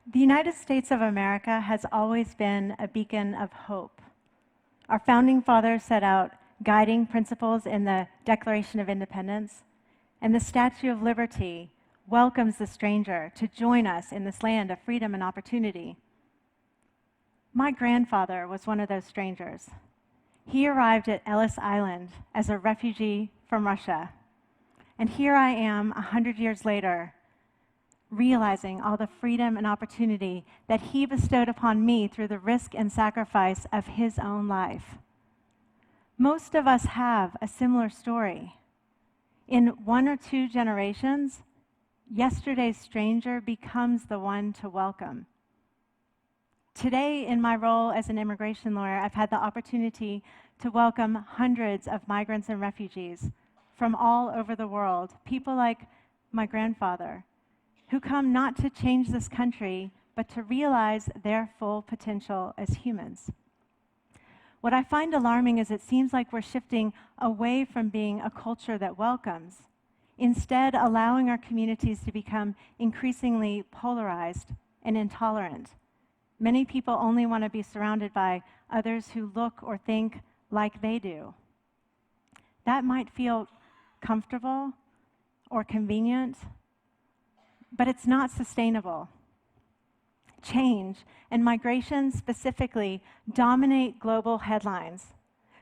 The United States of America has always been a beacon of hope. Our founding fathers set out guiding principles in the Declaration of Independence, and the Statue of Liberty welcomes the stranger to join us in this land of freedom and opportunity. My grandfather was one of those strangers. He arrived at Ellis Island as a refugee from Russia. And here I am, 100 years later, realizing all the freedom and opportunity that he bestowed upon me through the risk and sacrifice of his own life. Most of us have a similar story. In 1 or 2 generations, yesterday's stranger becomes the one to welcome. Today, in my role as an immigration lawyer, I've had the opportunity to welcome hundreds of migrants and refugees from all over the world, people like my grandfather, who come not to change this country, but to realize their full potential as humans. What I find alarming is it seems like we're shifting away from being a culture that welcomes, instead allowing our communities to become increasingly polarized and intolerant. Many people only want to be surrounded by others who look or think like they do. That might feel comfortable or convenient, but it's not sustainable. Change, and migration specifically, dominate global headlines.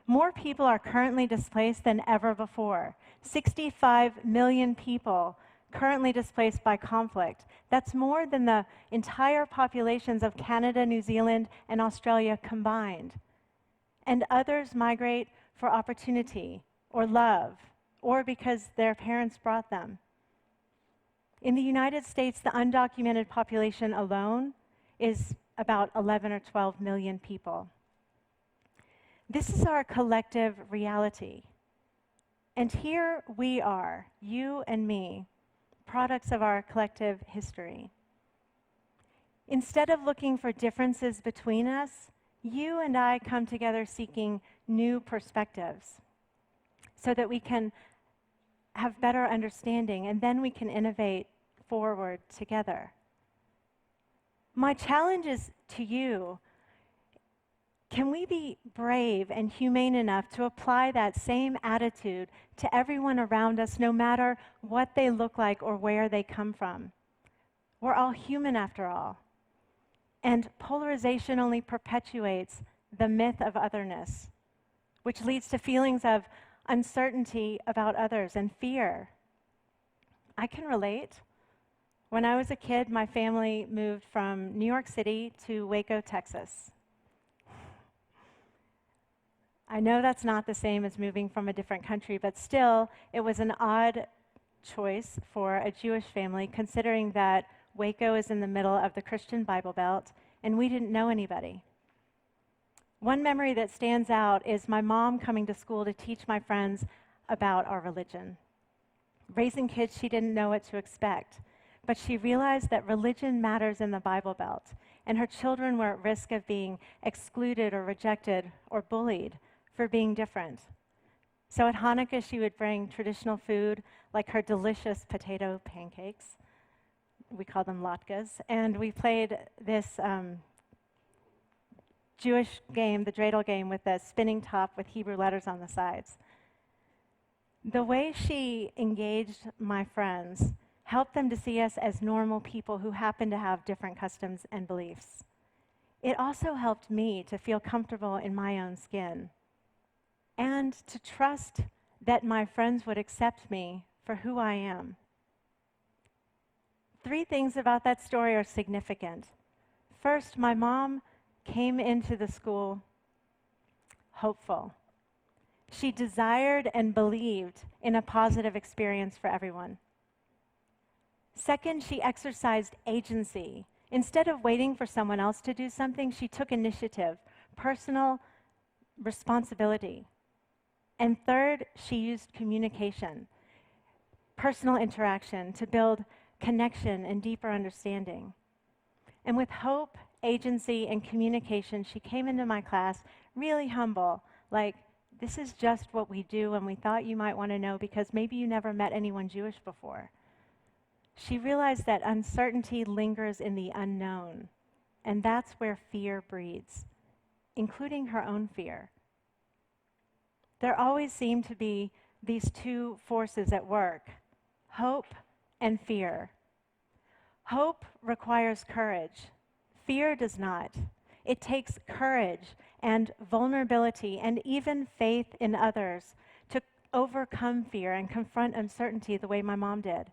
More people are currently displaced than ever before. 65 million people currently displaced by conflict. That's more than the entire populations of Canada, New Zealand, and Australia combined. And others migrate for opportunity or love, or because their parents brought them. In the United States, the undocumented population alone is about 11 or 12 million people. This is our collective reality. And here we are, you and me, products of our collective history. Instead of looking for differences between us, you and I come together seeking new perspectives so that we can have better understanding, and then we can innovate forward together. My challenge is to you, can we be brave and humane enough to apply that same attitude to everyone around us, no matter what they look like or where they come from? We're all human after all. And polarization only perpetuates the myth of otherness, which leads to feelings of uncertainty about others and fear. I can relate. When I was a kid, my family moved from New York City to Waco, Texas. I know that's not the same as moving from a different country, but still, it was an odd choice for a Jewish family, considering that Waco is in the middle of the Christian Bible Belt, and we didn't know anybody. One memory that stands out is my mom coming to school to teach my friends about our religion. Raising kids, she didn't know what to expect, but she realized that religion matters in the Bible Belt, and her children were at risk of being excluded or rejected or bullied for being different. So at Hanukkah, she would bring traditional food like her delicious potato pancakes. We call them latkes, and we played this Jewish game, the dreidel game, with a spinning top with Hebrew letters on the sides. The way she engaged my friends helped them to see us as normal people who happen to have different customs and beliefs. It also helped me to feel comfortable in my own skin and to trust that my friends would accept me for who I am. 3 things about that story are significant. First, my mom came into the school hopeful. She desired and believed in a positive experience for everyone. Second, she exercised agency. Instead of waiting for someone else to do something, she took initiative, personal responsibility. And third, she used communication, personal interaction to build connection and deeper understanding. And with hope, agency, and communication, she came into my class really humble, like, this is just what we do, and we thought you might want to know because maybe you never met anyone Jewish before. She realized that uncertainty lingers in the unknown, and that's where fear breeds, including her own fear. There always seem to be these two forces at work, hope and fear. Hope requires courage. Fear does not. It takes courage and vulnerability and even faith in others to overcome fear and confront uncertainty the way my mom did.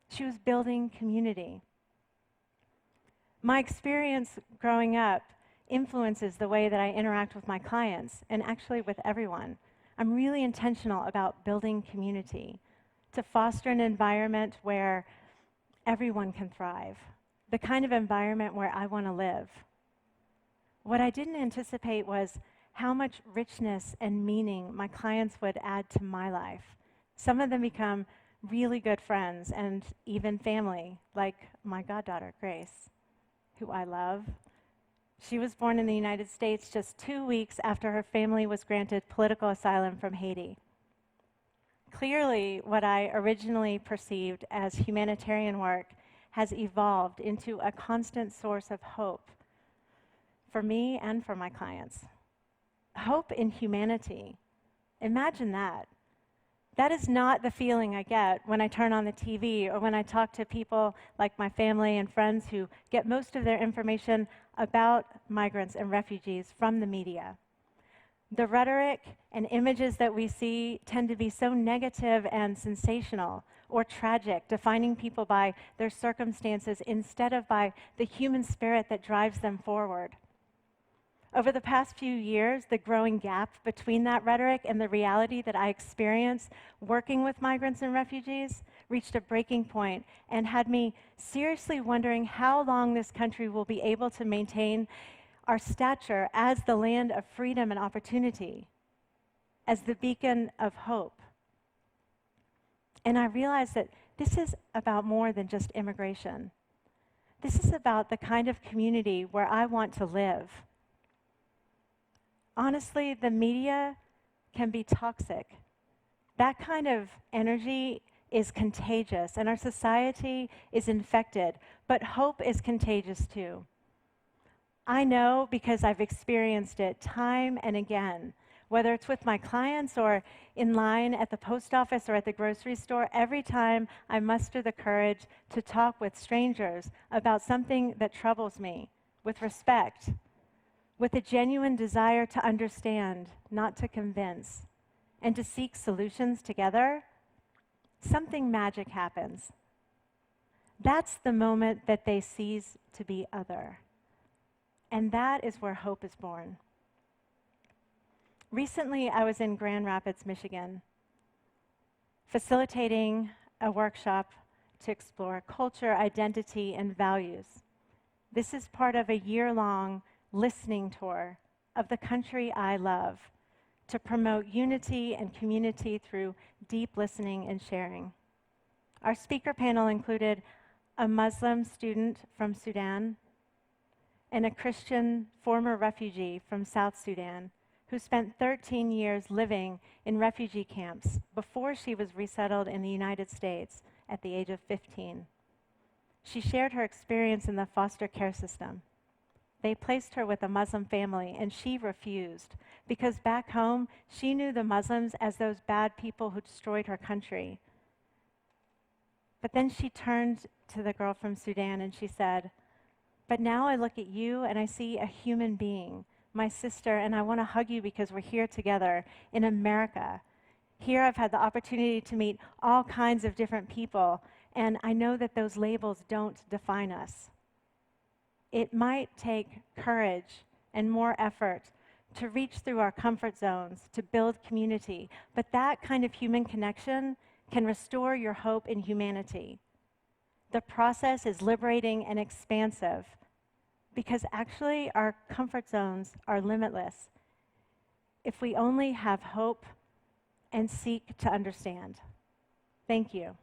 She was building community. My experience growing up influences the way that I interact with my clients and actually with everyone. I'm really intentional about building community to foster an environment where everyone can thrive, the kind of environment where I want to live. What I didn't anticipate was how much richness and meaning my clients would add to my life. Some of them become really good friends and even family, like my goddaughter, Grace, who I love. She was born in the United States just 2 weeks after her family was granted political asylum from Haiti. Clearly, what I originally perceived as humanitarian work has evolved into a constant source of hope for me and for my clients. Hope in humanity. Imagine that. That is not the feeling I get when I turn on the TV or when I talk to people like my family and friends who get most of their information about migrants and refugees from the media. The rhetoric and images that we see tend to be so negative and sensational or tragic, defining people by their circumstances instead of by the human spirit that drives them forward. Over the past few years, the growing gap between that rhetoric and the reality that I experience working with migrants and refugees reached a breaking point and had me seriously wondering how long this country will be able to maintain our stature as the land of freedom and opportunity, as the beacon of hope. And I realized that this is about more than just immigration. This is about the kind of community where I want to live. Honestly, the media can be toxic. That kind of energy is contagious, and our society is infected, but hope is contagious too. I know because I've experienced it time and again, whether it's with my clients or in line at the post office or at the grocery store, every time I muster the courage to talk with strangers about something that troubles me, with respect, with a genuine desire to understand, not to convince, and to seek solutions together, something magic happens. That's the moment that they cease to be other. And that is where hope is born. Recently, I was in Grand Rapids, Michigan, facilitating a workshop to explore culture, identity, and values. This is part of a year-long listening tour of the country I love to promote unity and community through deep listening and sharing. Our speaker panel included a Muslim student from Sudan and a Christian former refugee from South Sudan who spent 13 years living in refugee camps before she was resettled in the United States at the age of 15. She shared her experience in the foster care system. They placed her with a Muslim family, and she refused because back home, she knew the Muslims as those bad people who destroyed her country. But then she turned to the girl from Sudan and she said, "But now I look at you and I see a human being, my sister, and I want to hug you because we're here together in America. Here I've had the opportunity to meet all kinds of different people, and I know that those labels don't define us." It might take courage and more effort to reach through our comfort zones, to build community, but that kind of human connection can restore your hope in humanity. The process is liberating and expansive because actually our comfort zones are limitless if we only have hope and seek to understand. Thank you.